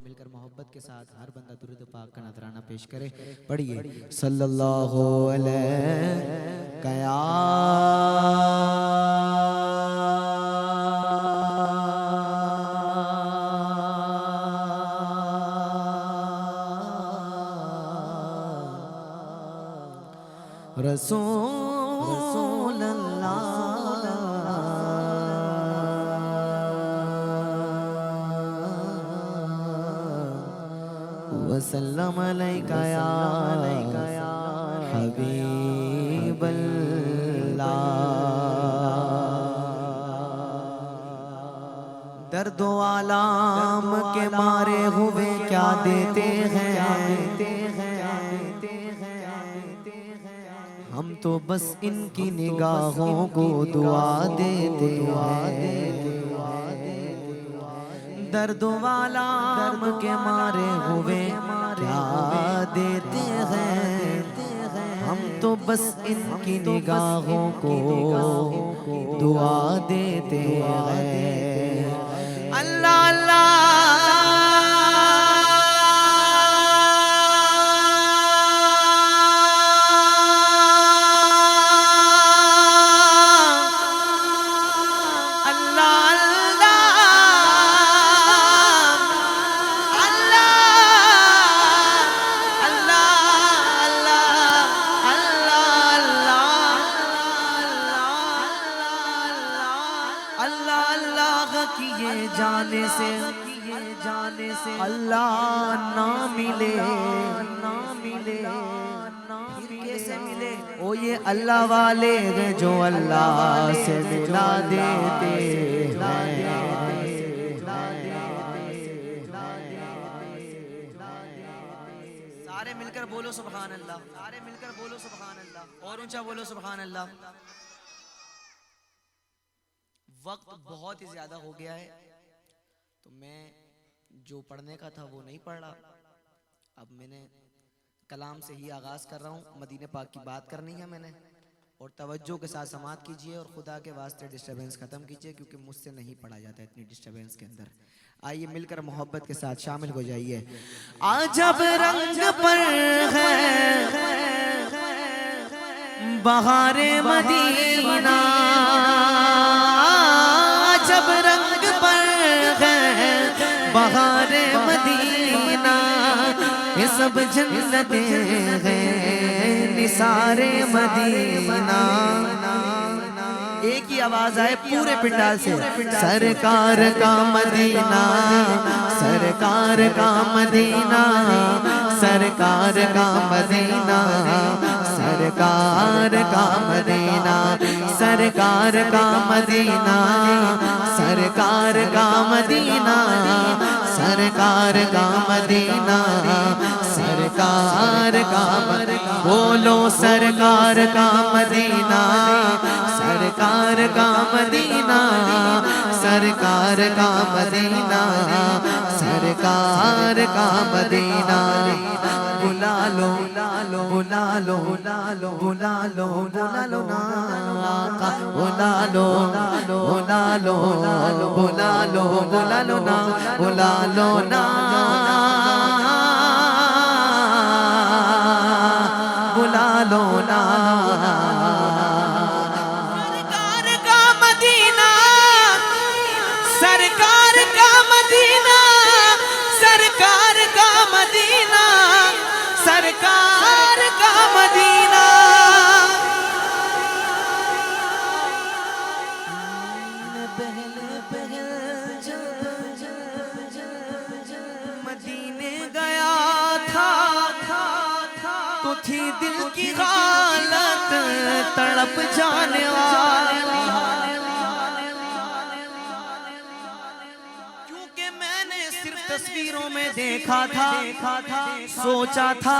मिलकर मोहब्बत के साथ हर बंदा दुरूद पाक का नजराना पेश करे। पढ़िए सल्लल्लाहु अलैहि या रसूल वसल्लम अलैका या हबीबल्लाह। दर्दो आलाम के मारे हुए क्या देते हैं, हम तो बस इनकी निगाहों को दुआ देते हैं। दर्दो आलाम के मारे हुए क्या देते हैं, हम तो बस इनकी निगाहों को दुआ देते हैं। अल्लाह अल्लाह जाने से अल्लाह ना मिले, फिर कैसे मिले? ओ ये अल्लाह वाले हैं जो अल्लाह से मिला देते हैं। सारे मिलकर बोलो सुभान अल्लाह, सारे मिलकर बोलो सुभान अल्लाह, और ऊंचा बोलो सुभान अल्लाह। वक्त बहुत ही ज्यादा हो गया है, तो मैं जो पढ़ने का था वो नहीं पढ़ रहा। अब मैंने कलाम से ही आगाज कर रहा हूँ। मदीने पाक की बात करनी है मैंने, और तवज्जो के साथ समाअत कीजिए और खुदा के वास्ते डिस्टर्बेंस खत्म कीजिए, क्योंकि मुझसे नहीं पढ़ा जाता इतनी डिस्टर्बेंस के अंदर। आइए मिलकर मोहब्बत के साथ शामिल हो जाइए। अजब रंग पर है बहारे मदीना, अजब रंग पर है बहारे मदीना, ये सब जन्नतें हैं निसारे मदीना। एक ही आवाज आए पूरे पिंडाल से, सरकार का मदीना, सरकार का मदीना, सरकार का मदीना, सरकार का मदीना, सरकार का मदीना, सरकार का मदीना, सरकार का मदीना, सरकार का मदीना। बोलो सरकार का मदीना, सरकार का मदीना, सरकार का मदीना, सरकार का मदीना। बुला लो बुला लो बुला लो बुला लो बुला लो ना आका, बुला लो बुला लो बुला लो बुला लो ना, बुला लो ना बुला लो ना। सरकार का मदीना, सरकार का मदीना, सरकार का मदीना, सरकार का मदीना। पहले पहले मदीने गया था, तो थी दिल की हालत तड़प जाने वाली, क्योंकि मैंने सिर्फ तस्वीरों में देखा था, सोचा था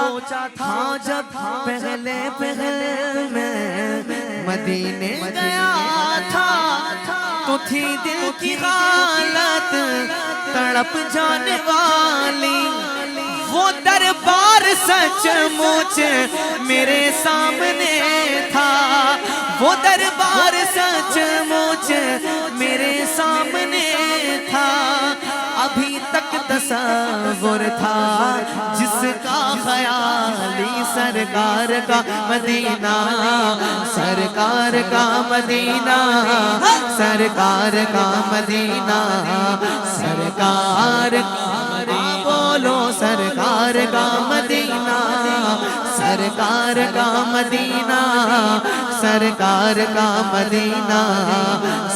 हाँ जब पहले पहले मैं मदीने गया था, तो थी दिल की हालत तड़प जाने वाली। वो दरबार सचमुच मेरे सामने था, वो दरबार सचमुच मेरे सामने था। अभी तक तसव्वुर था, जिसका ख्याली सरकार का मदीना, सरकार का मदीना, सरकार का मदीना, सरकार बोलो सरकार का मदीना, सरकार का मदीना, सरकार का मदीना,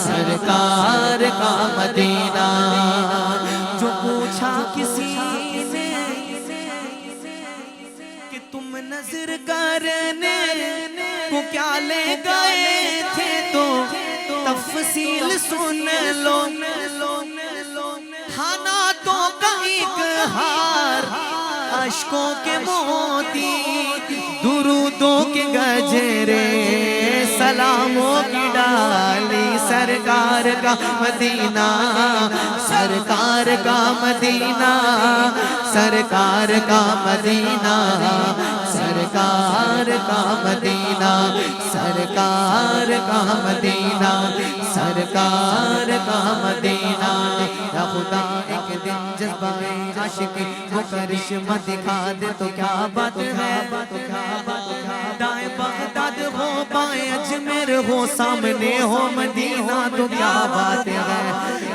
सरकार का मदीना। जो पूछा किसी ने कि तुम नजर करने को क्या ले गए थे, तो तफसील सुन लो। खाना तो का एक हार, अश्कों के मोती, दुरूदों के गजरे, सलामों की डाली, सरकार का मदीना, सरकार का मदीना, सरकार का मदीना, सरकार का मदीना, सरकार का मदीना, सरकार का मदीना। या खुदा एक दिन जज्बाए आशिकी वो करिश्मा दिखा दे तो क्या बात है, दाएं बगदाद हो बाएं अजमेर हो, सामने हो मदीना तो क्या बात है।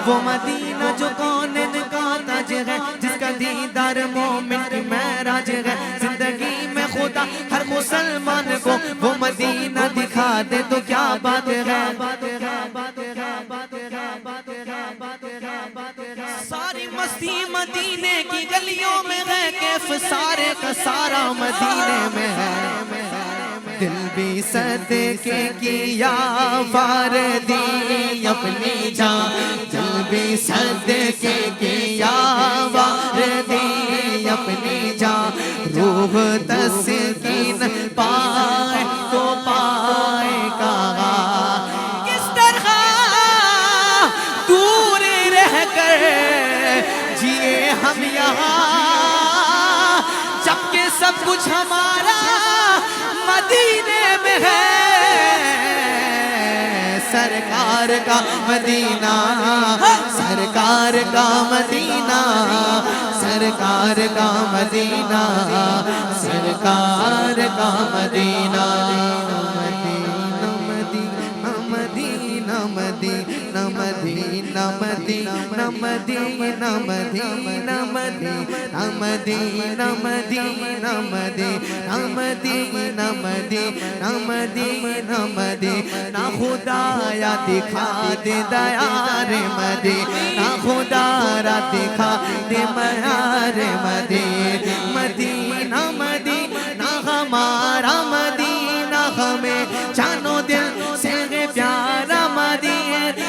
वो मदीना जो कौन का ताज है, जिसका दीदार मोमिन की महराज है। जिंदगी में खुदा हर मुसलमान को वो मदीना दिखा दे तो क्या बात है। सारी मस्ती मदीने की गलियों में है, कैफ सारे का सारा मदीने में है। दिल भी सदके किया वारदी अपनी जान, दिल भी सदके किया वारदी अपनी जान। रूह तस्कीन पाए तो पाए कहा, किस तरह दूर रह कर जिए हम यहाँ, जबकि सब कुछ हमारा मदीने में है। सरकार का मदीना, सरकार का मदीना, सरकार का मदीना, सरकार का Medina. Medina Medina Medina Medina Medina Medina Medina Medina Medina Medina Medina Medina Medina Medina. खुदाया दिखा दे दया रे मदीना, खुदारा दिखा दे माया रे मदीना। मदीना मदीना हमारा मदीना, हमें जानो दिल से प्यारा मदीना।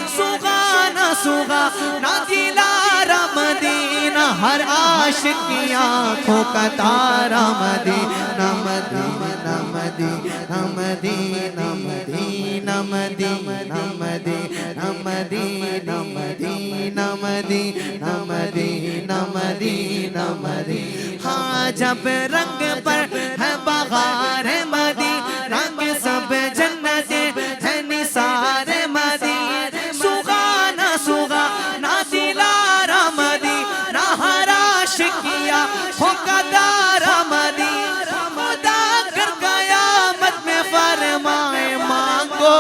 सुगाना सुगा ना दिलारा मदीना, हर आशिक की आँखों का तारा Medina. Medina Medina Medina Medina Medina Medina Medina Medina Medina Medina Medina Medina. हाँ जब रंग पर है बहार है मदीना, रंग सब जन्नते है निसार मदीना। सुगाना सुगा ना दिलारा मदीना, हर आशिक किया हो कदारा मदीना। खुदा कर कयामत में फरमाए मांगो,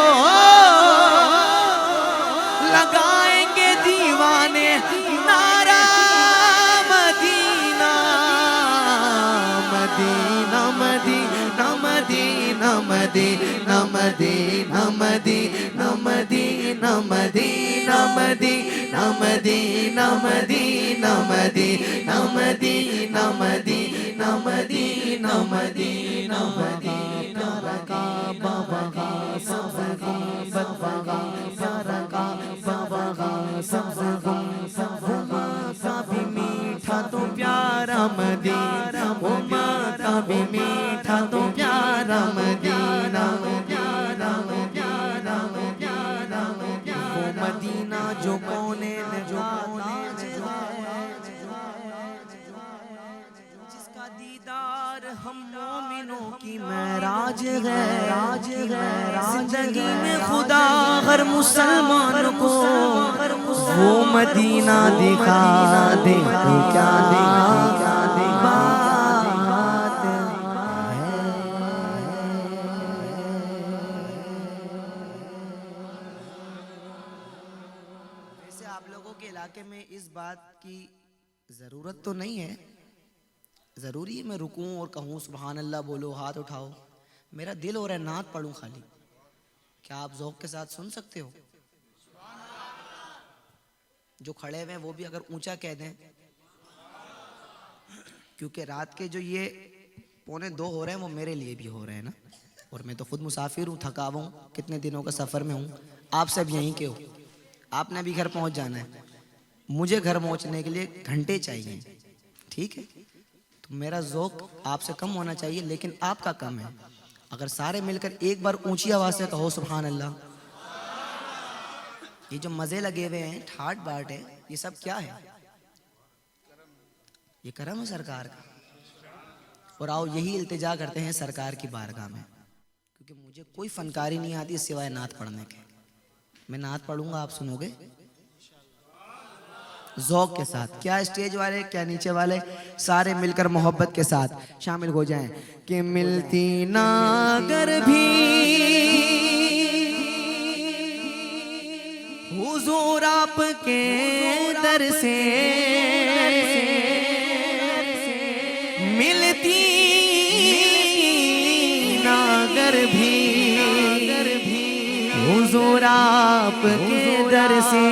लगाएंगे दीवाने नारा Madina. Medina Medina Medina Medina Medina Medina Medina Medina Medina Medina Medina Medina Medina Medina Medina Medina Madina. का बाबा का सबका बदबगा सारा का बाबा का सबका सबका का भी मीठा तो प्यारा मदीना, वो माँ का भी मीठा तो प्यारा मदीना। वो मदीना जो कोने में जो जिसका दीदार हम मोमिनों की महराज है। जिंदगी में खुदा हर मुसलमान को वो मदीना दिखा दे तो क्या बात है। वैसे आप लोगों के इलाके में इस बात की ज़रूरत तो नहीं है, ज़रूरी है मैं रुकूं और कहूँ सुभान अल्लाह बोलो, हाथ उठाओ? मेरा दिल हो रहा है नात पढ़ूं खाली। क्या आप ज़ौक़ के साथ सुन सकते हो? जो खड़े हुए हैं वो भी अगर ऊंचा कह दें, क्योंकि रात के जो ये 1:45 हो रहे हैं वो मेरे लिए भी हो रहे हैं ना, और मैं तो खुद मुसाफिर हूँ, थका हुआ हूँ, कितने दिनों का सफ़र में हूँ। आप सब यहीं के हो, आपने भी घर पहुँच जाना है, मुझे घर पहुँचने के लिए घंटे चाहिए, ठीक है? तो मेरा ज़ौक़ आपसे कम होना चाहिए, लेकिन आपका कम है। अगर सारे मिलकर एक बार ऊंची आवाज़ से कहो सुभान अल्लाह। ये जो मज़े लगे हुए हैं, ठाट बाट है, ये सब क्या है? ये करम है सरकार का। और आओ यही इल्तिजा करते हैं सरकार की बारगाह में, क्योंकि मुझे कोई फनकारी नहीं आती सिवाय नात पढ़ने के। मैं नात पढ़ूंगा, आप सुनोगे ज़ौक़ के साथ। क्या स्टेज वाले, क्या नीचे वाले, सारे मिलकर मोहब्बत के साथ शामिल हो जाएं कि मिलती ना अगर भी हुजूर आपके दर से, मिलती ना अगर भी हुजूर आपके दर से,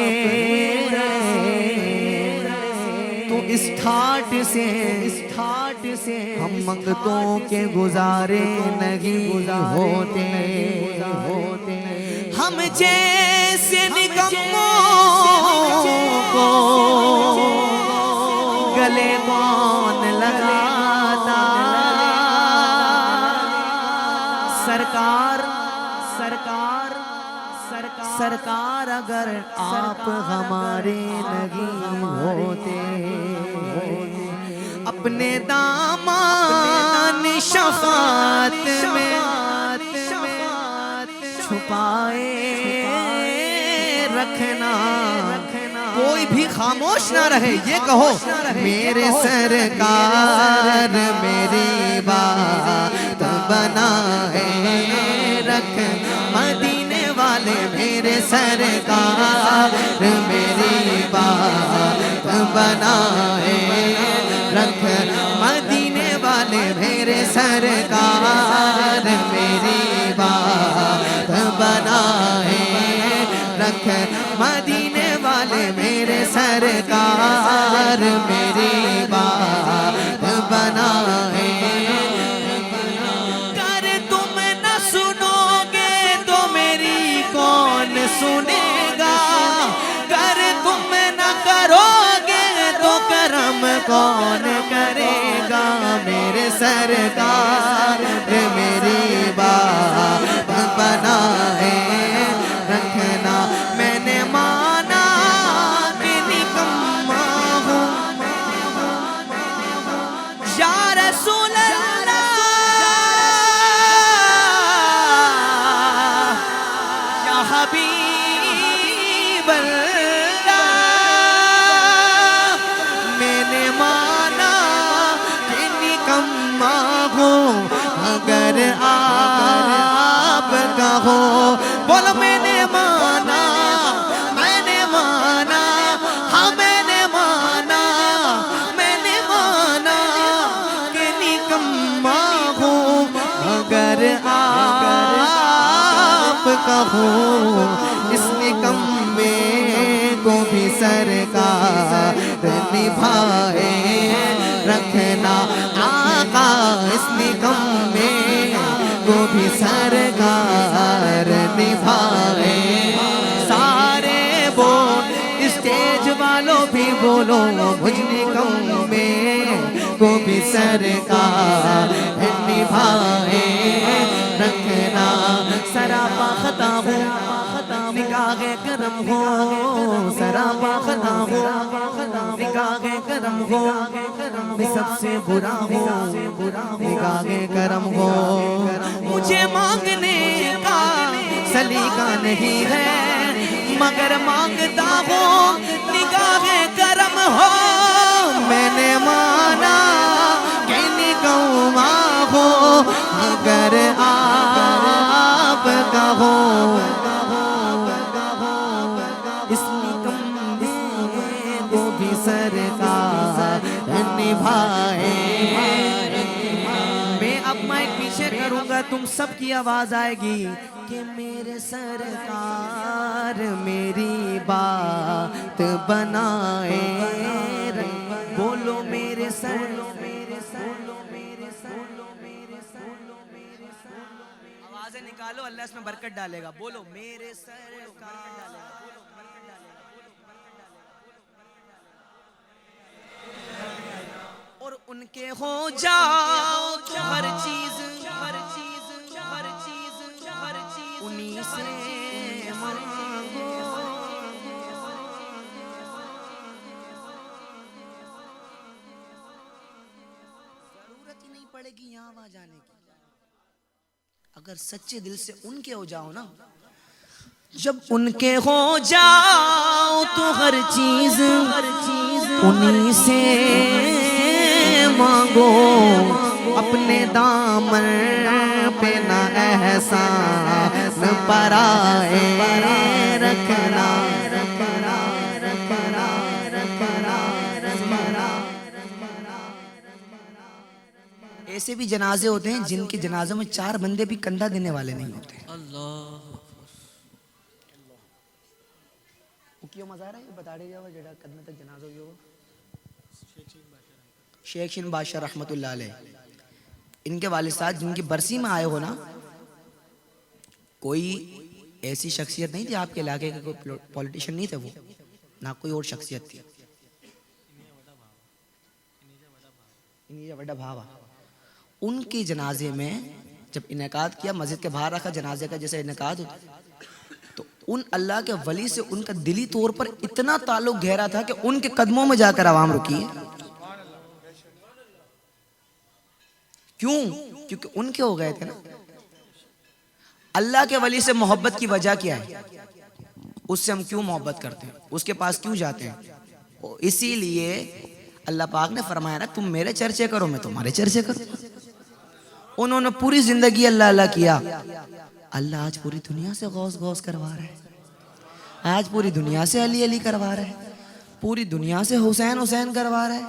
तो इस ठाट से हम मंगतों के गुजारे नहीं होते। हम जैसे निकम्मों को गले कौन लगाता। सरकार अगर आप हमारे नहीं होते, अपने दामन शफ़ात में छुपाए रखना, कोई भी खामोश ना रहे। ये कहो मेरे सरकार मेरी बात बनाए रख, मदीने वाले मेरे सरकार मेरी बात बनाए रख, मदीने वाले मेरे सरकार मेरी बात बनाए रख, मदीने वाले मेरे सरकार मेरी बात बनाए। कर तुम न सुनोगे तो मेरी कौन सुनेगा, कर तुम न करोगे तो करम कौन करेगा। मेरे सरकार मेरी बात बनाए रखना। मैंने माना कि निकम्मा हूँ या रसूल अल्लाह, या हबीब अल्लाह। मैंने माना कि निकम्मा हूँ अगर आप कहो। बोलो मैंने माना, मैंने माना, हाँ मैंने माना, मैंने माना कि निकम्मा हूँ अगर आप कहो। इस निकम्मे को भी सरकार निभाए रखना। आका इस निकम्मे को भी सरकार निभाए। सारे बोल स्टेज वालों भी बोलो मुझ निकम्मे को भी सरकार निभाए रखना। सरापा खता हो निगाहे करम हो, सरापा खता हो निगाहे करम हो, सबसे बुरा हो निगाहे करम हो। मुझे मांगने का सलीका नहीं है, मगर मांगता हूँ निगाह करम हो। मैंने माना कि निगौमा हो, अगर आप कहो को भी सरकार निभाए। मैं अब माइक पीछे करूंगा, तुम सबकी आवाज आएगी कि मेरे सरकार मेरी बात बनाए। बोलो मेरे सर, आवाजें निकालो, अल्लाह इसमें बरकत डालेगा। बोलो मेरे सरकार, और उनके हो जाओ तो हर चीज उन्हीं से मांगो। जरूरत ही नहीं पड़ेगी यहाँ वहां जाने की, अगर सच्चे दिल से उनके हो जाओ ना। जब उनके हो जाओ तो हर चीज उन्हीं से मांगो। अपने दामन पे ना एहसान पराए रखना। ऐसे भी जनाजे होते हैं जिनके जनाजों में 4 बंदे भी कंधा देने वाले नहीं होते। क्यों मजा आ रहा है? बता रही जाओ जेड़ा कदम तक जनाजा हो। शेख शिन बादशाह रहमतुल्लाह अलैह, इनके वालिद साहब जिनकी बरसी में आए हो ना, कोई ऐसी शख्सियत नहीं थी आपके इलाके के, कोई पॉलिटिशियन नहीं थे वो, ना कोई और शख्सियत थी। इन्हीं बड़ा भावा उनके जनाजे में जब इनेकाद किया, मस्जिद के बाहर रखा जनाजे का जैसे इनेकाद होता, तो उन अल्लाह के वली से उनका दिली तौर पर इतना ताल्लुक गहरा था कि उनके कदमों में जाकर आवाम रुकी है। क्यों? क्योंकि उनके हो गए थे ना। अल्लाह के वली से मोहब्बत की वजह क्या है? उससे हम क्यों मोहब्बत करते हैं? उसके पास क्यों जाते हैं? इसीलिए अल्लाह पाक ने फरमाया ना, तुम मेरे चर्चे करो मैं तुम्हारे चर्चे करूं। उन्होंने पूरी जिंदगी अल्लाह अल्लाह किया। अल्लाह आज पूरी दुनिया से गौस गौस करवा रहा है, आज पूरी दुनिया से अली अली करवा रहा है, पूरी दुनिया से हुसैन हुसैन करवा रहा है।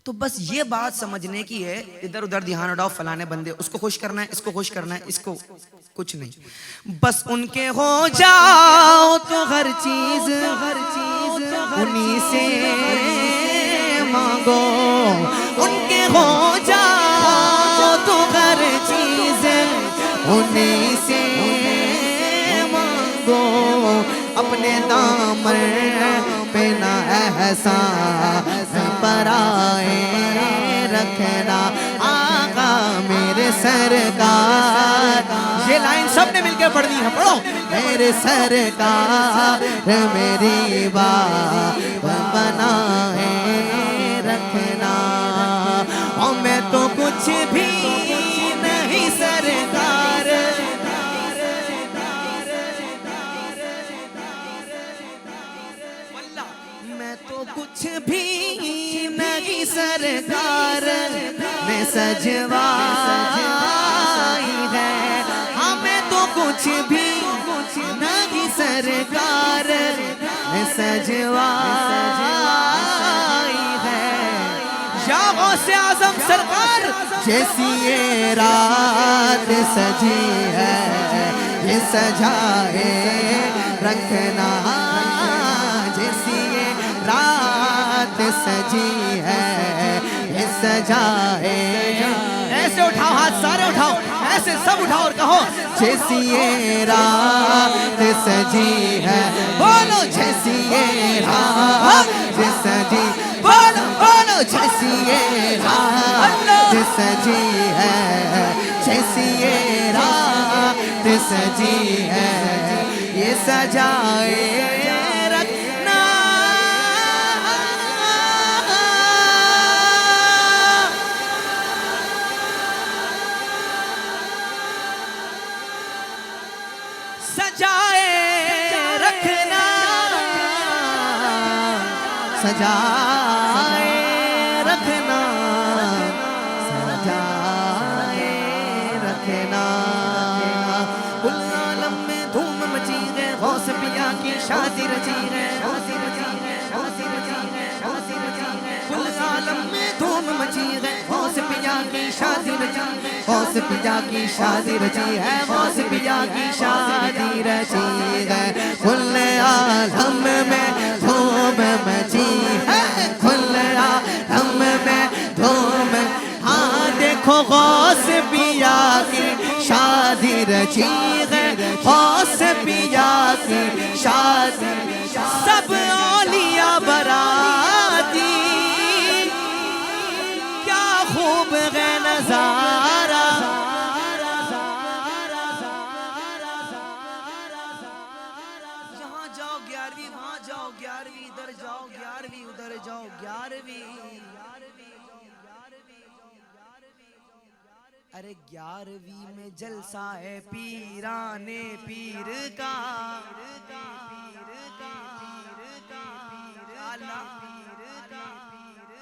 तो बस ये बात समझने की है, इधर उधर ध्यान उठाओ, फलाने बंदे उसको खुश करना है, इसको खुश करना है, इसको कुछ नहीं। बस उनके हो जाओ तो हर चीज उन्हीं से मांगो। उनके हो जाओ तो हर चीज उन्हीं से मांगो। अपने दामन पे ना एहसान पराए रखना। आका मेरे सरकार, ये लाइन सबने मिलकर पढ़नी है, पढ़ो। मेरे सरकार मेरी बात बनाए रखना। और मैं तो कुछ भी नहीं सरकार, मैं तो कुछ भी नहीं सरकार ने सजवाई है। हमें तो कुछ भी नहीं सरकार ने सजवाई है। या गौसे आज़म सरकार जैसी ये रात सजी है, ये सजाए रखना। जैसी ये रात सजी है, ये सजाए। ऐसे उठाओ हाथ, सारे उठाओ, ऐसे सब उठाओ और कहो, जैसी ये रात सजी है। बोलो जैसी ये रात सजी, बोलो बोलो जैसी ये रात सजी है, जैसी ये रात सजी है, ये सजाए रखना। सजाए सजाए रखना, सजाए रखना। कुल आलम में धूम मची है, गौस पिया की शादी रची है, शादी रची है, शादी रची है, शादी रची है। कुल आलम में धूम मची है, गौस पिया की शादी रची है, गौस पिया की शादी रची है, गौस पिया की शादी रची है। कुल आलम में धूम मची है, कुल आलम में धूम। हाँ देखो गौस पिया की शादी रची है, गौस पिया की शादी। सब औलिया बराती, क्या खूब है नजारा। यहाँ जाओ 11वीं, वहाँ जाओ 11वीं, इधर जाओ 11वीं, उधर जाओ 11वीं। अरे 11वीं में जलसा है पीराने पीर का।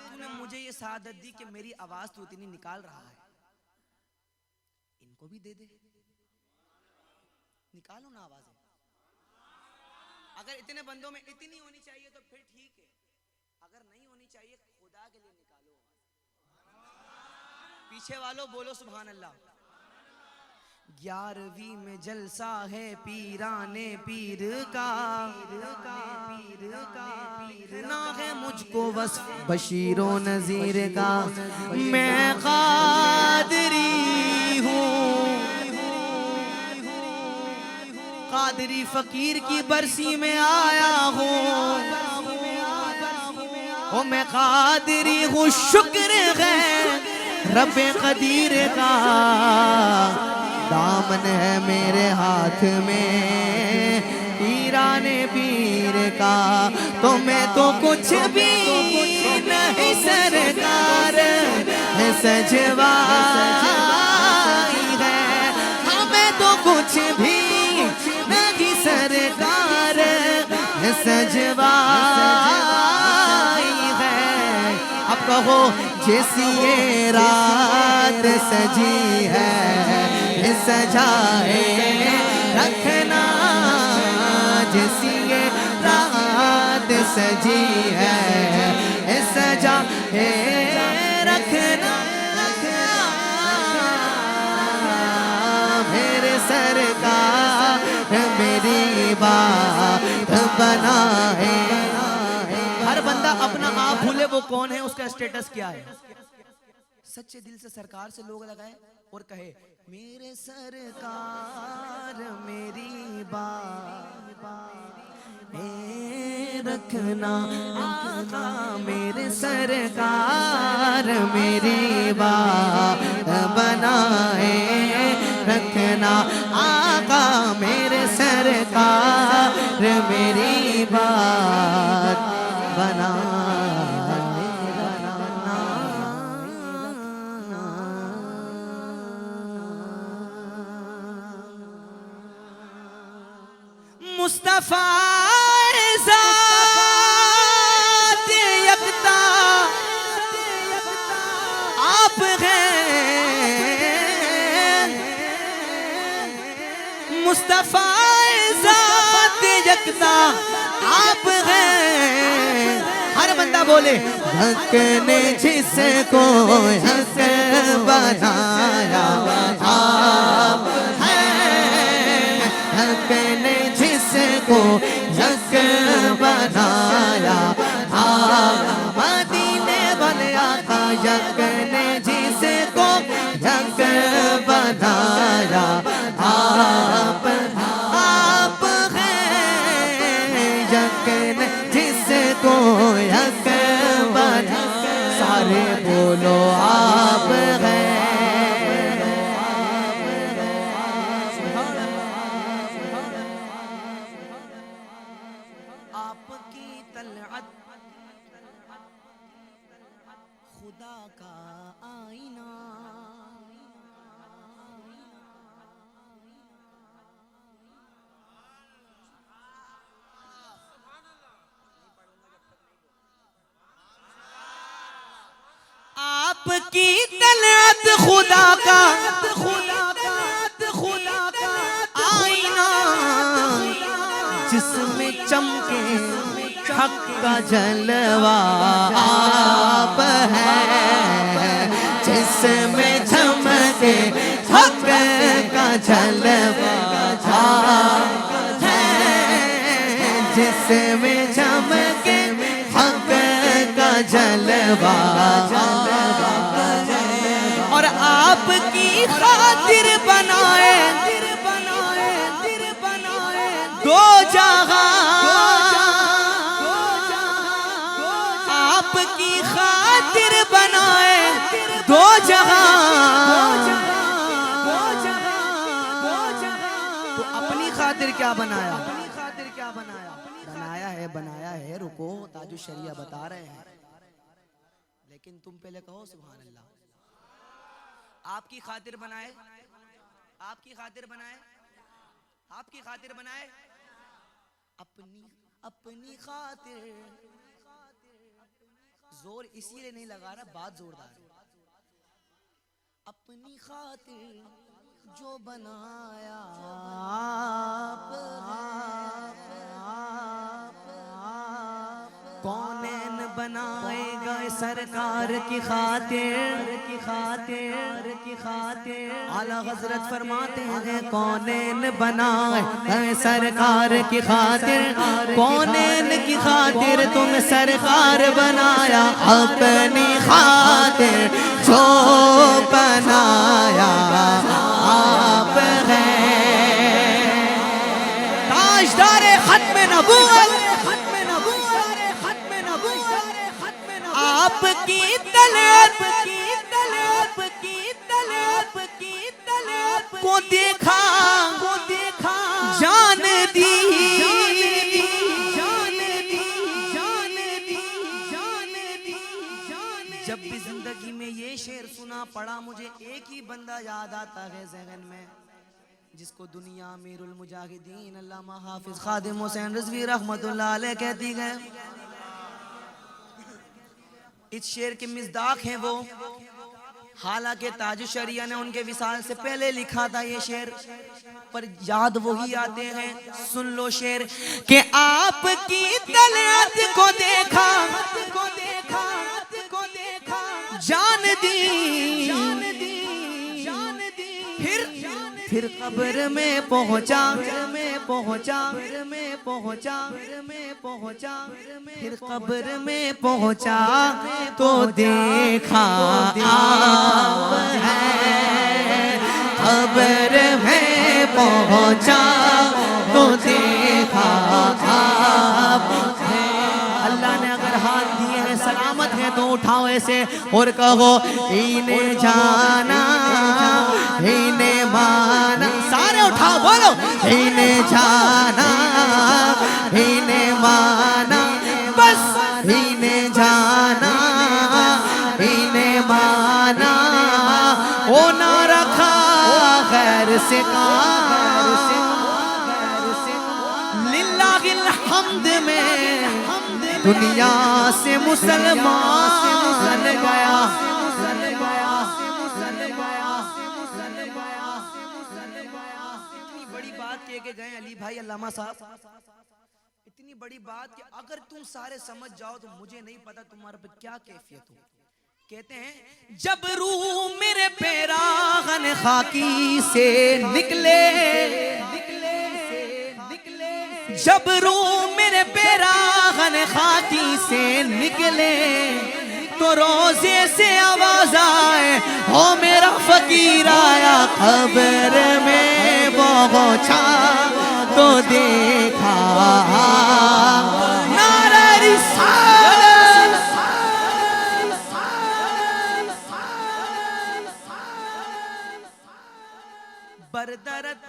तूने मुझे ये सादत दी कि मेरी आवाज तू इतनी निकाल रहा है, इनको भी दे दे, निकालो ना आवाजें। अगर इतने बंदों में इतनी होनी चाहिए तो फिर ठीक है, अगर नहीं होनी चाहिए खुदा के लिए निकालो। पीछे वालों बोलो सुभान अल्लाह। 11वीं में जलसा है पीराने पीर का, ना है मुझको वस्फ बशीरो नजीर का। मैं कादरी हूँ, कादरी फकीर की बरसी में आया हूँ। ओ मैं कादरी हूँ, शुक्र है रब्बे कदीर का। दामन है मेरे हाथ में पीराने पीर का। तो मैं तो कुछ भी नहीं सरकार है, सजवाई है। हमें तो कुछ भी नहीं सरकार है, सजवाई है। अब कहो जैसी ये रात सजी है, सजाए रखना। जैसी ये रात सजी है, सजाए रखना। मेरे सरकार मेरी बात बनाए। हर बंदा अपना आप भूले वो कौन है, उसका स्टेटस क्या है। सच्चे दिल से सरकार से लोग लगाए और कहे मेरे सरकार मेरी बात रखना। आका मेरे सरकार मेरी बात बनाए रखना। आका मेरे सरकार मेरी बात बनाए। मुस्तफा ज़ात यकता आप हैं। मुस्तफा ज़ात यकता आप हैं। हर बंदा बोले हक ने जिसको हक बनाया आप हैं। हक ने जिसको हक बनाया आप। मदीने वाले आका हक ने जिसको हक बनाया आप। आप हैं हक ने जिसको हक बना। सारे बोलो आप हैं। आपकी तलअत खुदा का आईना। खुदा का आईना जिसमें चमके हक का जलवा आप है, जिसमें चमके हक का जलवा आप है, जिसमें चमके हक का जलवा। और आपकी खातिर बनाए दो जहां, आपकी खातिर बनाए दो जहां। तो अपनी खातिर क्या बनाया? बनाया है रुको, ताजु शरिया बता रहे हैं, लेकिन तुम पहले कहो सुभान अल्लाह। आपकी खातिर बनाए, आपकी खातिर बनाए, आपकी खातिर बनाए, अपनी खातिर। जोर इसीलिए नहीं लगा रहा, बात जोरदार है। अपनी खातिर जो बनाया आप, कौनैन बनाएगा सरकार की खातिर, आला हजरत फरमाते हैं कौनैन बनाए सरकार की खातिर, कौनैन की खातिर तुम सरकार बनाया, अपनी खातिर जो बनाया आप हैं। ताजदारे खत्म नबूवत, आपकी तलब को देखा जान दी, जब भी जिंदगी में ये शेर सुना पड़ा, मुझे एक ही बंदा याद आता है ज़हन में, जिसको दुनिया अमीरुल मुजाहिदीन अल्लामा हाफिज खादिम हुसैन रिजवी रहमतुल्लाह अलैह कहती है। इस शेर के मिज़दाक हैं वो, हालांकि ताजु शरिया ने उनके विसाल से पहले लिखा था ये शेर, पर याद वही आते हैं। सुन लो शेर कि आपकी तलअत को देखा जान दी, फिर कब्र में पहुंचा, फिर कब्र में पहुंचा तो देखा आप हैं, कब्र में पहुंचा तो देखा आप हैं। अल्लाह ने अगर हाथ दिए हैं सलामत है तो उठाओ ऐसे और कहो इन्हें जाना इन्हें माना, सारे उठाओ बोलो इन्हें जाना इन्हें माना, बस इन्हें जाना इन्हें माना, ओ ना रखा खैर से लिल्लाहिल हम्द में दुनिया से मुसलमान गया। इतनी बड़ी बात कह के गए अली भाई अल्लामा साहब, इतनी बड़ी बात कि अगर तुम सारे समझ जाओ तो मुझे नहीं पता तुम्हारे पे क्या कैफियत हो। कहते हैं जब रूह मेरे पैरागन खाकी से निकले, जब रूह मेरे पैरागन खाकी से निकले, तो रोजे से आवाज आए हो मेरा फकीर आया, खबर में पहुंचा तो देखा नारा रिसालत, बरदरत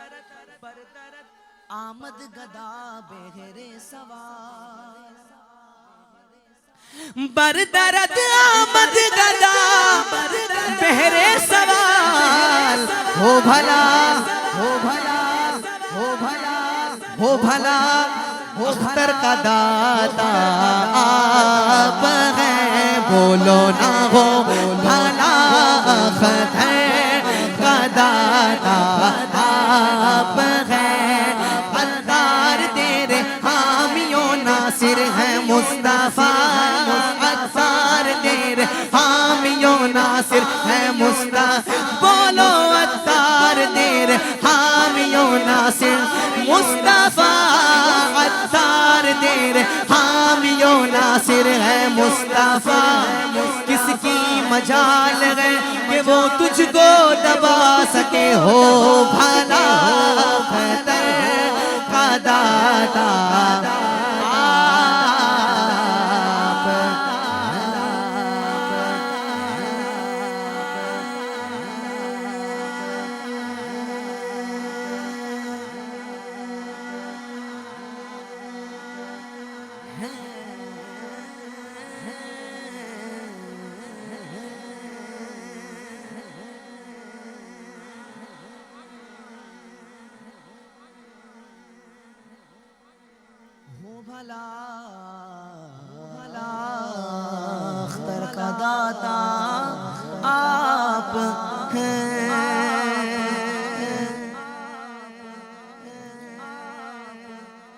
आमद गदा बेहरे सवार, बरदरत आमद गदा बेहरे सवार, हो भला हो भला हो भला हो भला अख्तर का दाता आप हैं, बोलो ना हो भला अख्तर दाता आप हैं, अत्तार तेरे हामियों नासिर है मुस्तफा, अत्तार तेरे हामियों नासिर है मुस्तफा, बोलो अत्तार तेरे हामियों नासिर मुस्तफा, अत्तार तेरे हामियों नासिर है मुस्तफा। किसकी मजाल है कि वो तुझको दबा सके, हो भला खतर का दाता भला भला अख्तर का दाता आप हैं।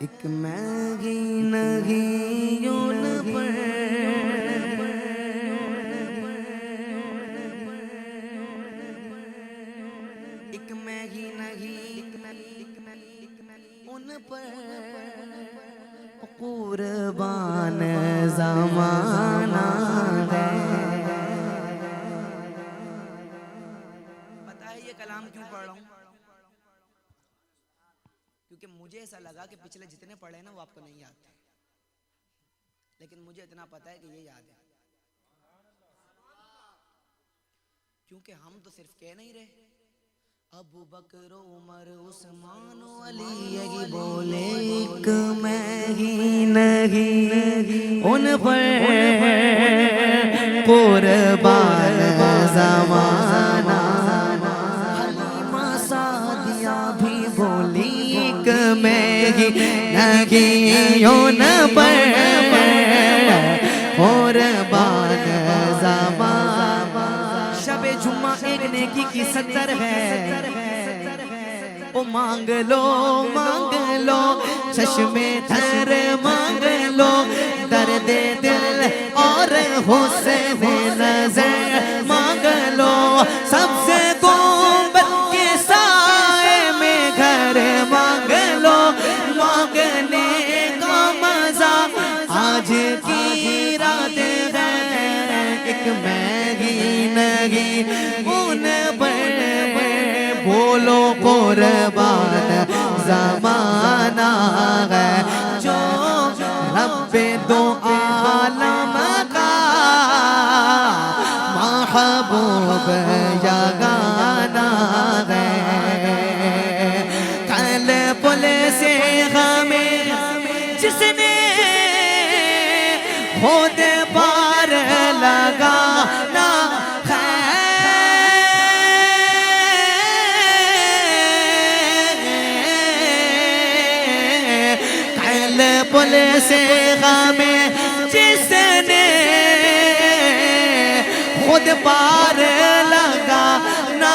एक मैगी नहीं उन पर, एक मैगी नहीं उन पर कुर्बान ज़माना है। पता है ये कलाम क्यों पढ़ रहा हूँ? क्योंकि मुझे ऐसा लगा कि पिछले जितने पढ़े ना वो आपको नहीं याद थे, लेकिन मुझे इतना पता है कि ये याद है, क्योंकि हम तो सिर्फ कह नहीं रहे, अबू बकर उमर उस्मान अली यही बोले, एक मैं ही नहीं उन पर कुर्बान ज़माना, हलीमा सादिया भी बोली, एक मैं ही नहीं उन पर कुर्बान ज़माना। शबे जुम्मा एक नेकी की 70 है, ओ मांग लो चश्मे थर मांग लो, दर्द दिल और हुस्न नज़र मांग लो, सबसे गुंबद के साए में घर मांग लो, मांगने का मजा आज की रात है, एक मैगी नहीं उन पर बोलो कुर्बान ज़माना है, जो रब्बे दो आलम का महबूब जगाना है। कल पुल से हमें जिसने खुद पार लगाना पुल से हमें जिसने खुद पार लगा ना,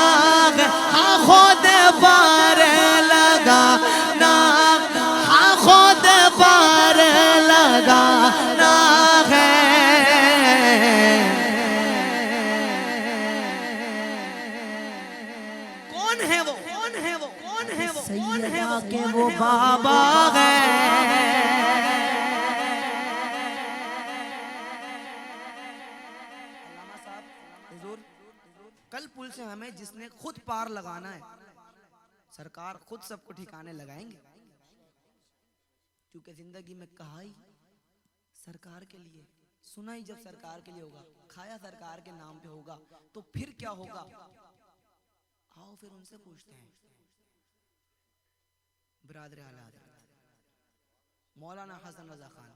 हाँ खुद पार लगा ना, हाँ खुद पार लगा ना है। कौन है वो, कौन है वो, कौन है वो, कौन है वो के वो बाबा है। कल पुल से हमें जिसने खुद पार लगाना है, सरकार खुद सबको ठिकाने लगाएंगे, क्योंकि जिंदगी में कहा ही सरकार के लिए, सुना ही जब सरकार के लिए होगा, खाया सरकार के नाम पे होगा, तो फिर क्या होगा? आओ फिर उनसे पूछते हैं। बिरादर आला मौलाना हसन रजा खान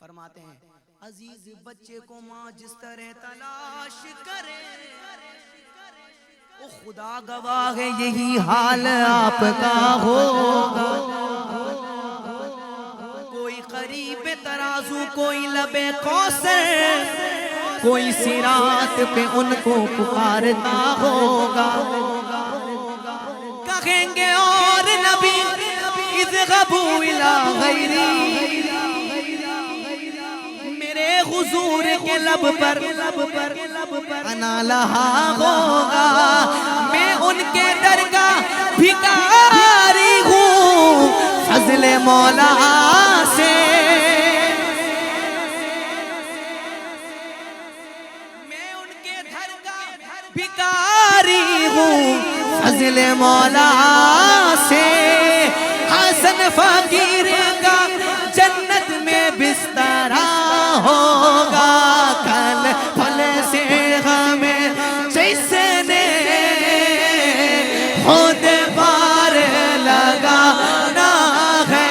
फरमाते हैं, अजीज बच्चे को माँ जिस तरह तलाश करे, ओ खुदा गवाह है यही हाल आपका होगा। कोई करीब तराजू, कोई लबे कौसर, कोई सिरात पे उनको पुकारता होगा। कहेंगे और नबी इज़गबू इला गैरी, मेरे हुजूर के लब पर अना लहा होगा, मैं उनके दर का भिखारी हूँ फज़ले मौला से, मैं उनके दर का भिखारी हूँ फज़ले मौला से। हसन फकीर का जन्नत में बिस्तरा होगा, कल फल से हमें जिसने खुद पार लगाना है,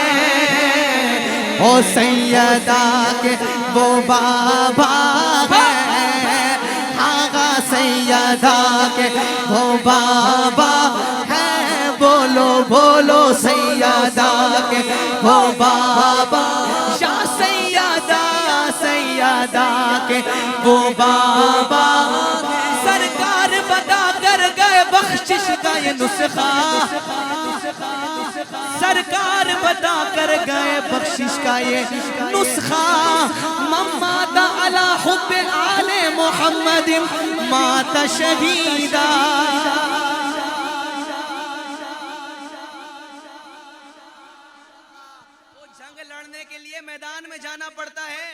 ओ सैयदा के वो बाबा है, आगा सैयदा के वो बाबा है, बोलो बोलो सैयदा के वो बाबा, या सैयदा सैयदा के वो बाबा। सरकार बता कर गए बख्शिश का ये नुस्खा, सरकार बता कर गए बख्शिश का ये नुस्खा, मम्माता अला हुब्बे आले मोहम्मद माता शहीदा। लड़ने के लिए मैदान में जाना पड़ता है,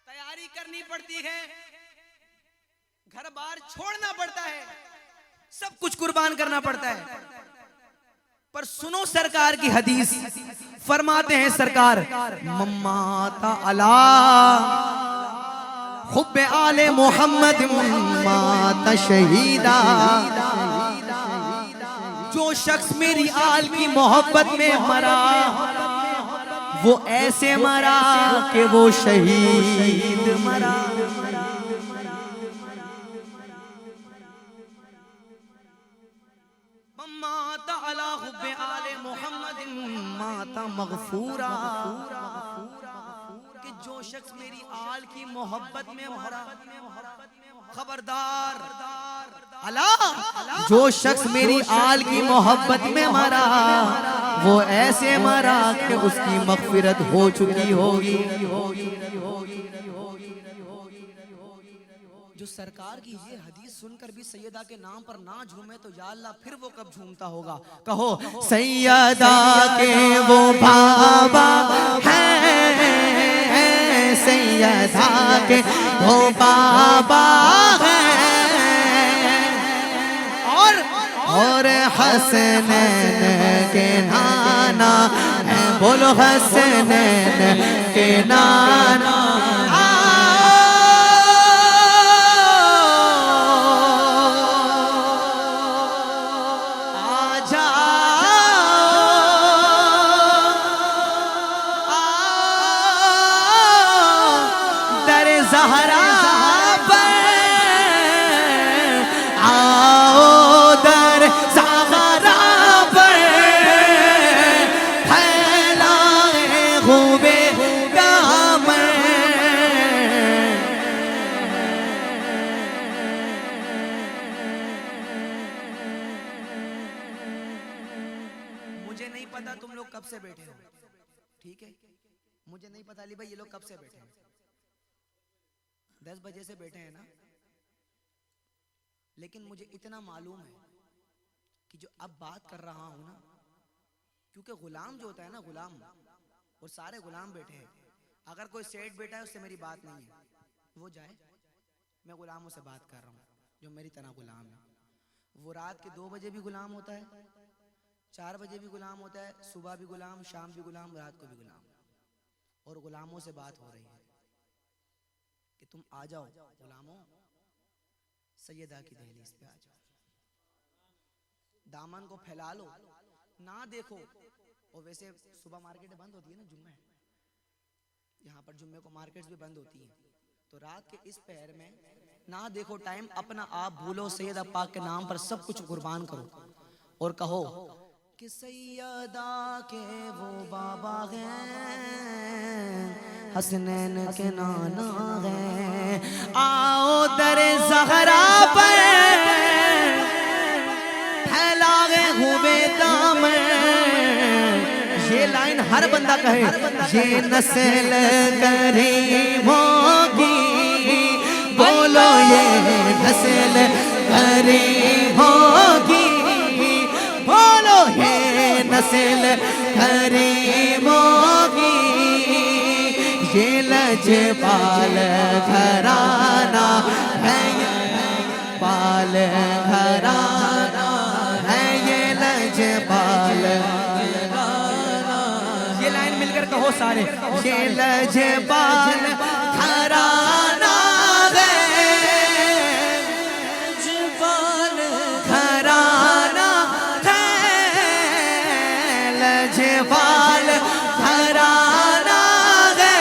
तैयारी करनी पड़ती है, घर बार छोड़ना पड़ता है, सब कुछ कुर्बान करना पड़ता है। पर सुनो सरकार की हदीस, फरमाते हैं सरकार, मम्माता अला हुब्बे आले मोहम्मद माता शहीदा, जो शख्स मेरी आल की मोहब्बत में मरा वो ऐसे मरा कि वो शहीद मरा। माता अला हुब्बे आले मोहम्मद माता मगफूरा, कि जो शख्स मेरी आल की मोहब्बत में मरा, खबरदार अला, जो शख्स मेरी आल की मोहब्बत में मरा वो ऐसे मरा कि उसकी मग़फ़िरत हो चुकी होगी। जो सरकार की ये हदीस सुनकर भी सैयदा के नाम पर ना झूमे तो या अल्लाह फिर वो कब झूमता होगा। कहो सैयदा के वो बाबा हैं, सैयदा के वो बाबा हैं, और हसनैन के नाना है, बोलो हसनैन के नाना। ज़हरा पर आओ, दर ज़हरा पर फैलाए खूबे दामन। मुझे नहीं पता तुम लोग कब से बैठे हो, ठीक है, मुझे नहीं पता अली भाई ये लोग कब से बैठे हैं, 10 बजे से बैठे हैं ना, लेकिन मुझे इतना मालूम है कि जो अब बात कर रहा हूं ना, क्योंकि गुलाम जो होता है ना, गुलाम, और सारे गुलाम बैठे हैं, अगर कोई सेठ बैठा है उससे मेरी बात नहीं है, वो जाए, मैं गुलामों से बात कर रहा हूँ जो मेरी तरह गुलाम है। वो रात के 2 बजे भी गुलाम होता है, 4 बजे भी गुलाम होता है, सुबह भी गुलाम, शाम भी गुलाम, रात को भी गुलाम, और गुलामों से बात हो रही है कि तुम आ जाओ गुलामों, सैयदा की दहलीज पे आ जाओ, दामन को फैला लो, ना देखो। और वैसे सुबह मार्केटें बंद होती है ना, जुम्मे, यहाँ पर जुम्मे को मार्केट्स भी बंद होती हैं, तो रात के इस पहर में ना देखो टाइम, अपना आप भूलो, सैयदा पाक के नाम पर सब कुछ कुर्बान करो और कहो कि सैयदा के वो बाबा हैं, हसनैन के नाना हैं, आओ दर ज़हरा पर फैला हर बंदा कहे ये नस्ल करीम होगी, बोलो ये नस्ल करीम होगी, बोलो ये नस्ल करीम होगी, ये लजपाल घराना है, पाल घराना है, ये लजपाल घराना। ये लाइन मिलकर कहो सारे, ये लजपाल घराना है, लजपाल घराना है, लजपाल घराना है,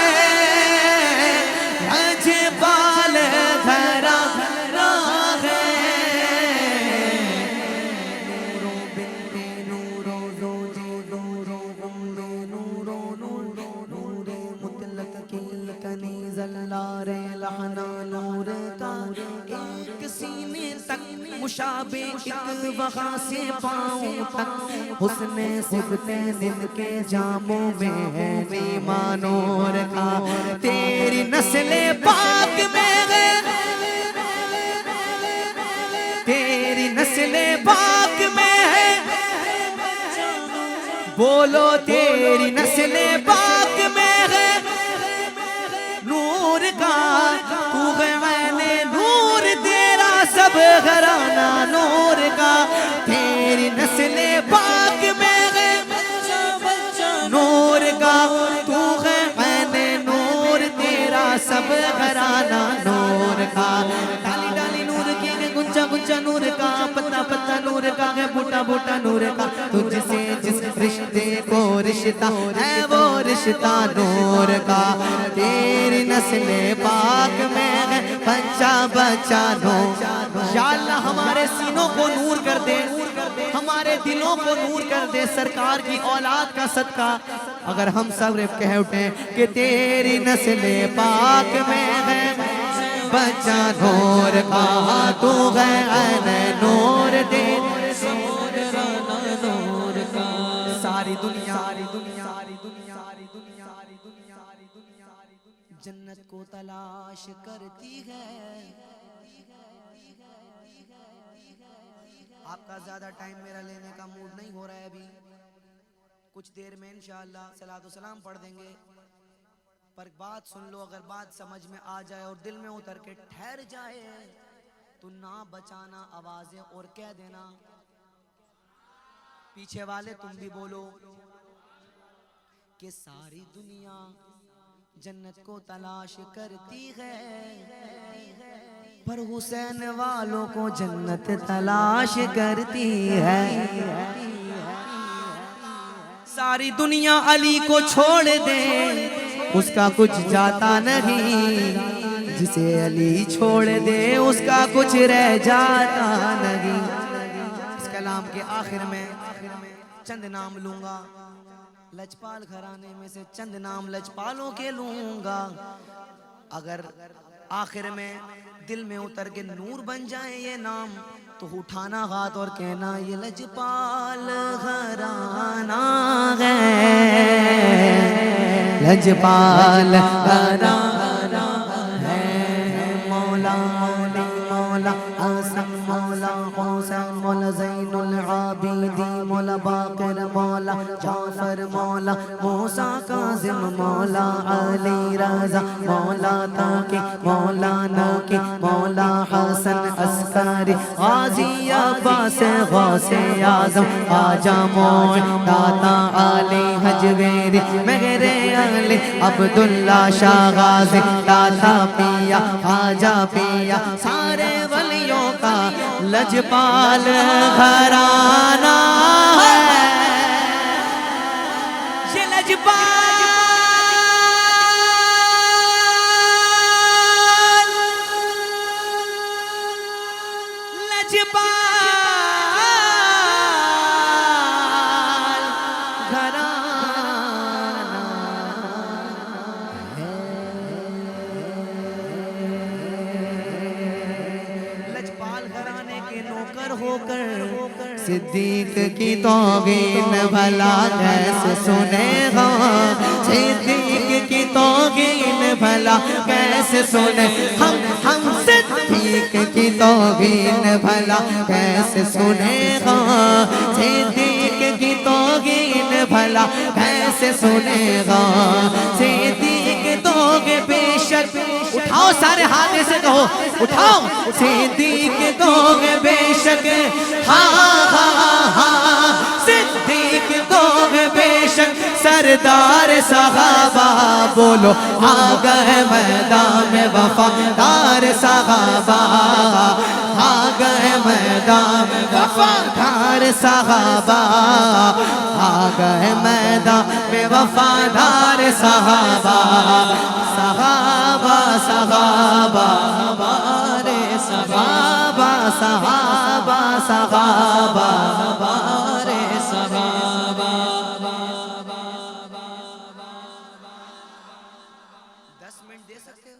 लजपाल घराना है। नूरो बिन्ते नूरो ज़ोजे नूरो गुम्बे नूरो नूरो नूरे मुतलक की कनीज़ अल्लारे लहना नूर का एक सीने तक मुशाबे एक वहाँ से पाँव तक हुस्ने सिबते दिल के जामों में है ईमानोर का, तेरी नस्ले पाक में है, तेरी नस्ले पाक में है, बोलो तेरी नस्ले पाक में है, नूर का तू है मैंने नूर, तेरा सब घराना नूर का, तेरी नस्ले पाक में है, नूर का तू है मैंने नूर, तेरा सब घराना नूर का, डाली डाली नूर की है, गुंजा गुंजा नूर का, पत्ता पत्ता नूर का है, बूटा बूटा नूर का, तुझसे जिस रिश्ते को रिश्ता है वो रिश्ता नूर का, तेरी नस्ले पाक में है बच्चा बच्चा नूर। या अल्लाह हमारे सीनों को नूर कर दे, हमारे दिलों को नूर कर दे, सरकार की औलाद का सदका अगर हम सब कह उठे कि तेरी नस्ले पाक में है बच्चा नूर का, तू है नूर दे नूर का, सारी दुनिया जन्नत को तलाश करती है। आपका ज्यादा टाइम मेरा लेने का मूड नहीं हो रहा है, अभी कुछ देर में इंशाअल्लाह सलातो सलाम पढ़ देंगे, पर बात सुन लो, अगर बात समझ में आ जाए और दिल में उतर के ठहर जाए तो ना बचाना आवाजें और कह देना, पीछे वाले तुम भी बोलो कि सारी दुनिया जन्नत को तलाश करती है, पर हुसैन वालों को जन्नत तलाश करती है। सारी दुनिया अली को छोड़ दे उसका कुछ जाता नहीं, जिसे अली छोड़ दे उसका कुछ रह जाता नहीं। इस कलाम के आखिर में चंद नाम लूंगा, लजपाल घराने में से चंद नाम लजपालों के लूंगा, अगर आखिर में दिल में उतर के नूर बन जाए ये नाम तो उठाना हाथ और कहना ये लजपाल घराना है, लजपाल घराना है। मौला मौला मौला हसन मौला हुसैन मौला ज़ैनुल आबिदीन मौला बाक़िर मौला जाफ़र मौला मूसा काज़िम मौला अली रज़ा मौला ताक़ी मौला नकी मौला हसन अस्करी गाज़ी अब्बास गौसे आज़म ख़वाजा मोइन दाता अली हजवेरी मेरे अली अब्दुल्ला शाह गाज़ी दाता पिया ख़वाजा पिया सारे वलियों का लजपाल घराना है, ये लजपाल लजपाल घराना है। लजपाल घराने के नौकर होकर सिद्दीक की तौहीन भला कैसे सुनेगा, सिद्दीक की तौहीन भला कैसे सुने, हम सिद्दीक की तौहीन भला कैसे सुनेगा, सिद्दीक की तौहीन भला कैसे सुनेगा, सिद्दीक दोगे बेशक, उठाओ सारे हाथ से कहो, उठाओ, सिद्दीक दोगे बेशक, हाँ हाँ हाँ, सिद्दीक दोगे बेशक, सरदार सहाबा बोलो आ गए मैदान में वफादार सहाबा, आ गए मैदान में वफादार सहाबा, आ गए मैदान में वफादार सहाबा, सहाबा सहाबा हमारे सहाबा, सहाबा सहाबा हमारे सहाबा। 10 मिनट दे सकते हो?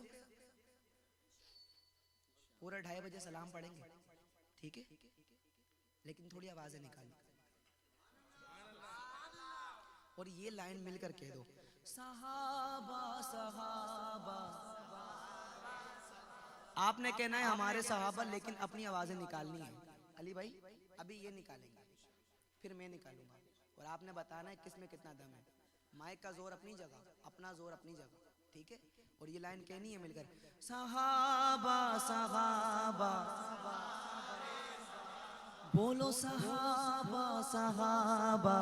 पूरा 2:30 बजे सलाम पढ़ेंगे, ठीक है? लेकिन थोड़ी आवाजें निकालो और ये लाइन मिलकर कह दो, सहाबा सहाबा। आपने कहना है हमारे सहाबा, लेकिन अपनी आवाजें निकालनी है। अली भाई अभी ये निकालेंगे, फिर मैं निकालूंगा, और आपने बताना है किसमें कितना दम है। माइक का जोर अपनी जगह, अपना जोर अपनी जगह, ठीक है? और ये लाइन कहनी है मिलकर, सहाबा सहाबा, बोलो सहाबा सहाबा,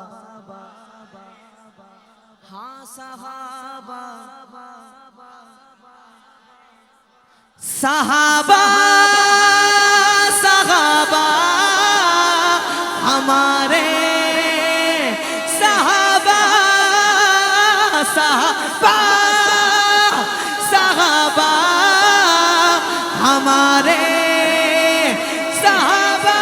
हाँ सहाबा, सहाबा सहाबा हमारे सहाबा, सहाबा सहाबा हमारे सहाबा।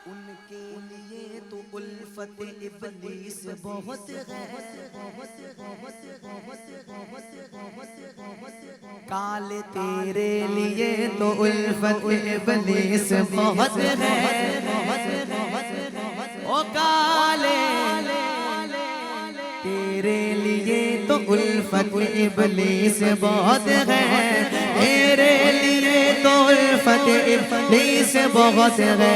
उनके लिए तो उल्फत इब्लीस बहुत है, काले तेरे लिए तो उल्फत इब्लीस बहुत है, ओ काले तेरे लिए तो उल्फत इब्लीस बहुत है, तेरे लिए तो उल्फत इब्लीस बहुत है।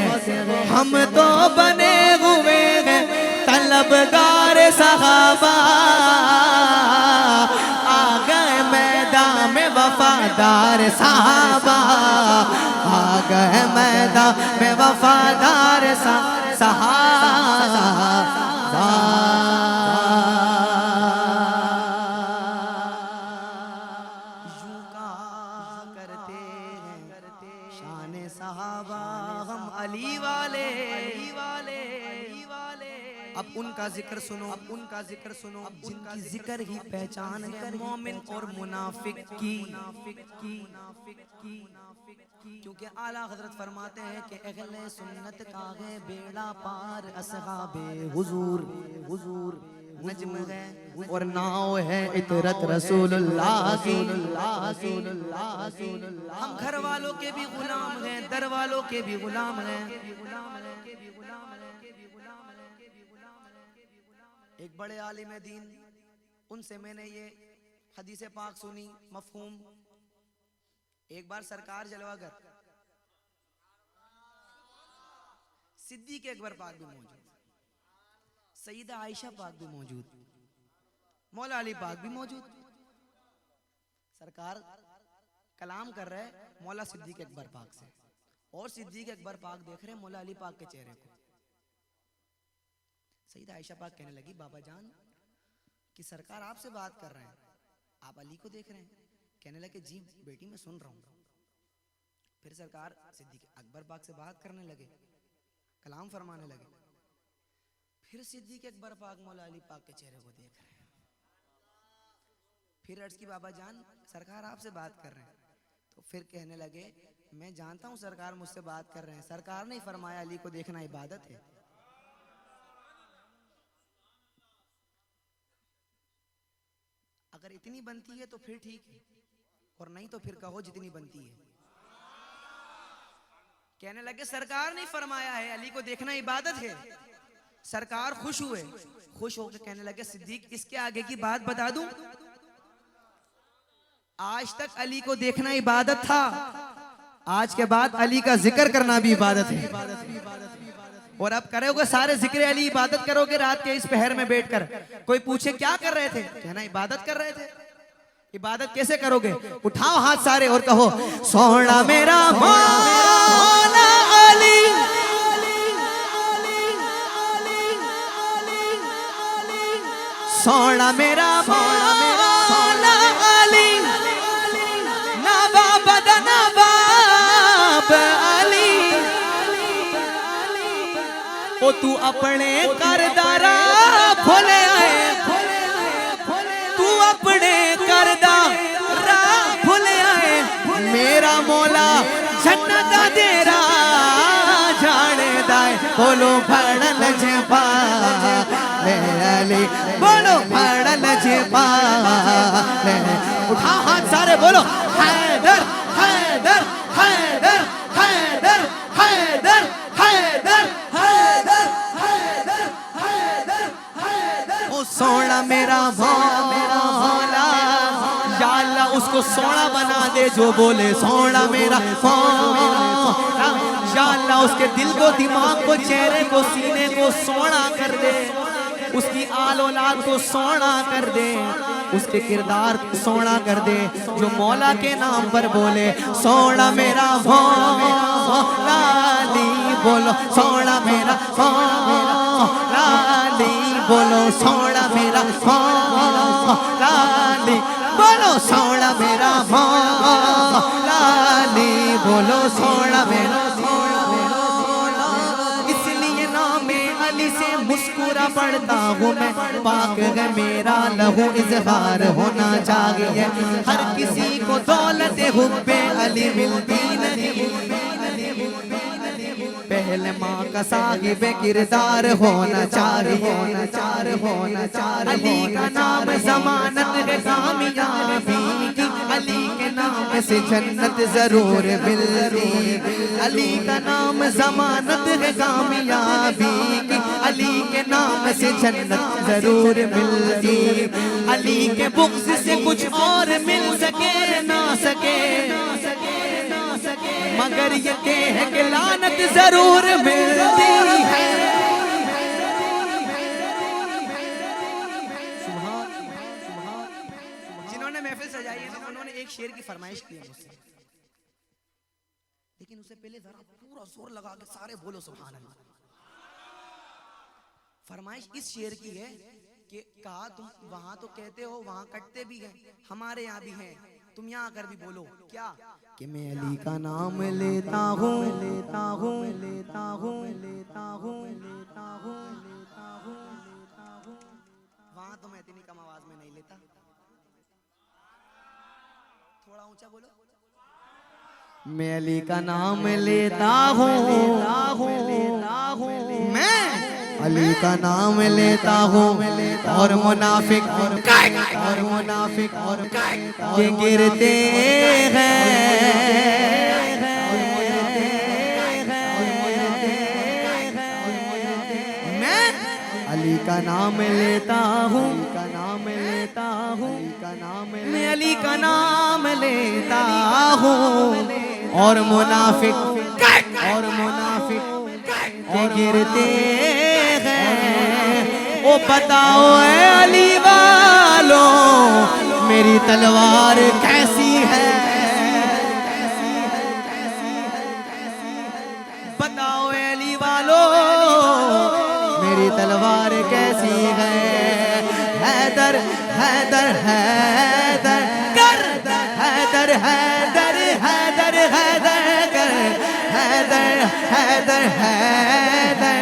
हम तो बने हुए हैं तलबगार सहाबा, आ गए मैदान में वफादार सहाबा, आ गए मैदान में वफादार सहाबा। अब उनका जिक्र सुनो, अब उनका जिक्र सुनो, जिनकी जिक्र ही पहचान है मोमिन और मुनाफिक की, क्योंकि आला हजरत फरमाते हैं कि अहले सुन्नत का है बेड़ा पार, असहाबे हुजूर हुजूर नज्म है और नाव है इतरत रसूलुल्लाह की। हम घर वालों के भी गुलाम हैं, दर वालों के भी गुलाम हैं। एक बड़े आलिम दीन, उनसे मैंने ये हदीस पाक सुनी मफहूम। एक बार सरकार जलवागर सिद्दीक अकबर पाक भी मौजूद, सईदा आयशा पाक भी मौजूद, मौला अली पाक भी मौजूद। सरकार कलाम कर रहे मौला सिद्दीक अकबर पाक से, और सिद्दीक अकबर पाक देख रहे मौला अली पाक के चेहरे को। सईदा आयशा पाक कहने लगी, बाबा जान कि सरकार आपसे बात कर रहे हैं, आप अली को देख रहे हैं? कहने लगे, जी बेटी मैं सुन रहा हूँ। फिर सरकार सिद्दीक अकबर पाक से बात करने लगे, कलाम फरमाने लगे। फिर सिद्दीक अकबर पाक मौला अली पाक के चेहरे को देख रहे हैं। फिर अर्ज की, बाबा जान सरकार आपसे बात कर रहे हैं। तो फिर कहने लगे, मैं जानता हूं सरकार मुझसे बात कर रहे हैं, सरकार ने फरमाया अली को देखना इबादत है। अगर इतनी बनती है तो फिर ठीक है, और नहीं तो फिर कहो जितनी बनती है। कहने लगे सरकार ने फरमाया है अली को देखना इबादत है। सरकार खुश हुए, खुश होकर कहने लगे सिद्दीक इसके आगे की बात बता दूं, आज तक अली को देखना इबादत था, आज के बाद अली का जिक्र करना भी इबादत है। और अब करोगे सारे जिक्र अली, इबादत करोगे रात के इस पहर में बैठकर। कोई पूछे क्या कर रहे थे, कहना इबादत कर रहे थे। इबादत कैसे करोगे, उठाओ हाथ सारे और कहो सोना मेरा मौला अली, सोना मेरा मौला अली, नवाब नवाब अली, ओ तू अपने करदारा भोले आए, तू अपने करदारा भोले आए, मेरा मौला जन्नत तेरा जाने दाए। बोलो फड़ल जपा अली, बोलो फड़ल जपा, उठाओ हाथ सारे बोलो हैदर हैदर हैदर हैदर हैदर हैदर हैदर हैदर हैदर हैदर। ओ सोना मेरा मौला, या अल्लाह उसको सोना बना दे जो बोले सोना मेरा मौला। या अल्लाह उसके दिल को, दिमाग को, चेहरे को, सीने को सोना कर दे, उसकी आल औलाद को सोना कर दे, उसके किरदार को सोना कर दे, जो मौला के नाम पर बोले सोना मेरा मौला अली, बोलो सोना मेरा मौला अली, बोलो सोना मेरा मौला अली, बोलो सोना मेरा मौला अली, बोलो सोना मेरा मौला। इसलिए नाम अली से मुस्कुरा पड़ता हूँ मैं, पाक है मेरा लहू इजहार होना चाहिए। हर किसी को दौलत हुब्बे अली मिलती नहीं, पहले माँ का साहिब किरदार होना चाहिए, होना चाहिए। अली का नाम जमानत है कामयाबी की, अली के नाम से जन्नत जरूर मिलती, अली का नाम जमानत है कामयाबी की, अली के नाम से जन्नत जरूर मिलती। अली के बुग़्ज़ से कुछ और मिल सके ना सके, मगर ये है कि लानत जरूर मिलती है। जिन्होंने महफिल सजाई है ना, उन्होंने एक शेर की फरमाइश की है मुझसे, लेकिन उससे पहले जरा पूरा जोर लगा के सारे बोलो सुभान अल्लाह। फरमाइश इस शेर की है कि कहा तुम वहां तो कहते हो, वहां कटते भी हैं, हमारे यहाँ भी हैं, तुम यहाँ आकर भी बोलो क्या कि मैं अली का नाम लेता हूँ, लेता हूँ, लेता हूँ, लेता हूँ, लेता हूँ, लेता हूँ, लेता हूँ। वहां तो मैं इतनी कम आवाज में नहीं लेता, थोड़ा ऊंचा बोलो। मैं अली का नाम लेता हूँ, मैं अली का नाम लेता हूँ, और मुनाफिक और मुनाफिक के गिरते हैं। मैं अली का नाम लेता हूँ, का नाम लेता हूँ, का नाम, मैं अली का नाम लेता हूँ, और मुनाफिक के गिरते हैं। ओ बताओ ऐ अली वालों मेरी तलवार कैसी है, बताओ ऐ अली वालों मेरी तलवार कैसी है। हैदर हैदर हैदर कर, हैदर हैदर हैदर हैदर कर, हैदर हैदर हैदर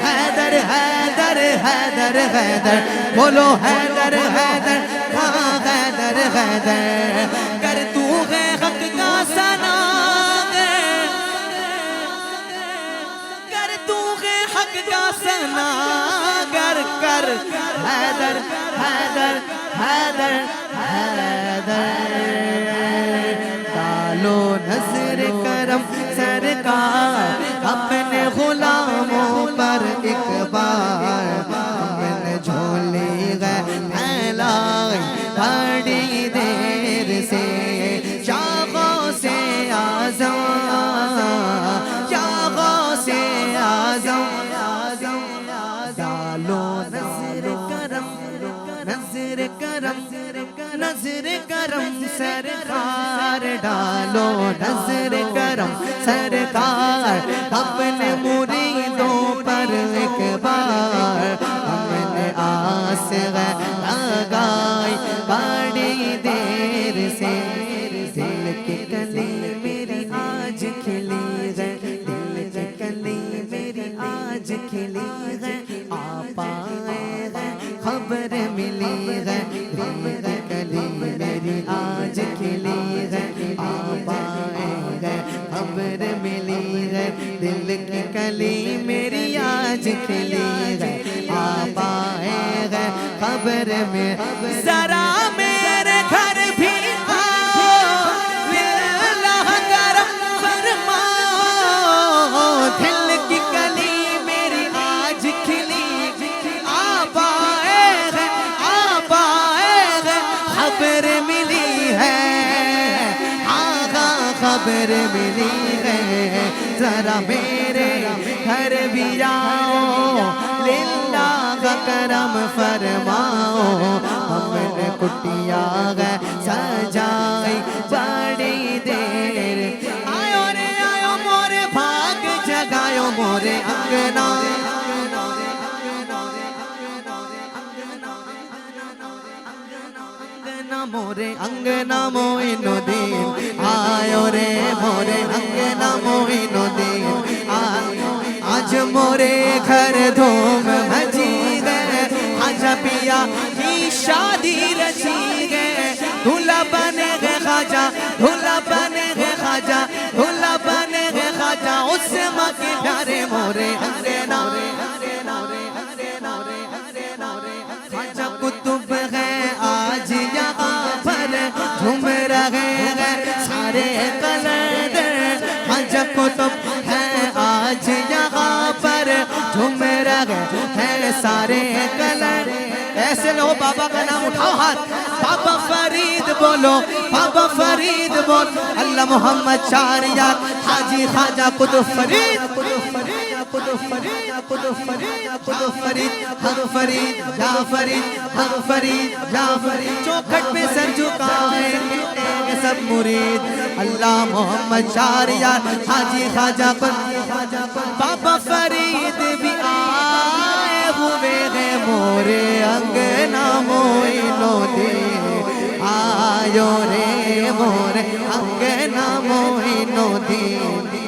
हैदर हैदर हैदर हैदर, बोलो हैदर हैदर हाँ हैदर हैदर कर। तू है हक का सना कर, तू है हक का सना कर, कर हैदर हैदर हैदर हैदर डालो नजर करम सरकार अपने गुलामों पर एक बार हमने झोली गए फैलाई बड़ी देर से शाखों से आज़म शाखों से आज़म डालो नजर करम नजर करम नजर करम सरकार डालो नजर करम सरकार अपने मुरीदों पर एक बार हमने आस लगाई बड़ी देर से दिल की कली मेरी आज खिली है दिल की कली मेरी आज खिली है आ पाए हैं खबर मिली है दिल की कली मेरी आज खिली है आ पाए हैं खबर मिली है दिल की कली मेरी आज खिली है आ पाए हैं खबर में जरा मेरे घर भी आओ लिल्लाह करम फरमाओ दिल की कली मेरी आज खिली आ पाए हैं खबर मिली है हाँ खबर मिली है जरा मेरे घर भी आओ लिल्लाह करम फरमाओ हमने कुटिया गए सजाई बड़ी देर आयो रे आयो मोरे भाग जगायो मोरे अंगना मोरे अंगना मोइनुद्दीन आयो रे मोरे अंगना मोइनुद्दीन आज मोरे घर धूम मची गए खाजा पिया की शादी रची गए दूल्हा बने गए खाजा दूल्हा बने गए खाजा दूल्हा बने गए खाजा उससे माँ के प्यारे मोरे अंगना खाजा कुतुब है आज यहाँ पर झूम रहे हैं सारे कलंदर खाजा कुतुब है आज यहाँ पर झूम रहे हैं सारे कलंदर ऐसे लो बाबा का नाम उठाओ हाथ बाबा फरीद बोलो बाबा फरीद बोल अल्लाह मोहम्मद शारियार हाजी ख्वाजा कुतुब फरीद हक फरीद या फरीद चौखट पे सर झुकाएंगे सब मुरीद अल्लाह मोहम्मद शारियार हाजी ख्वाजा बाबा फरीद भी आए हुए हैं मोरे अंगना मोइनुद्दीन आयो रे मोरे अंगना मोइनुद्दीन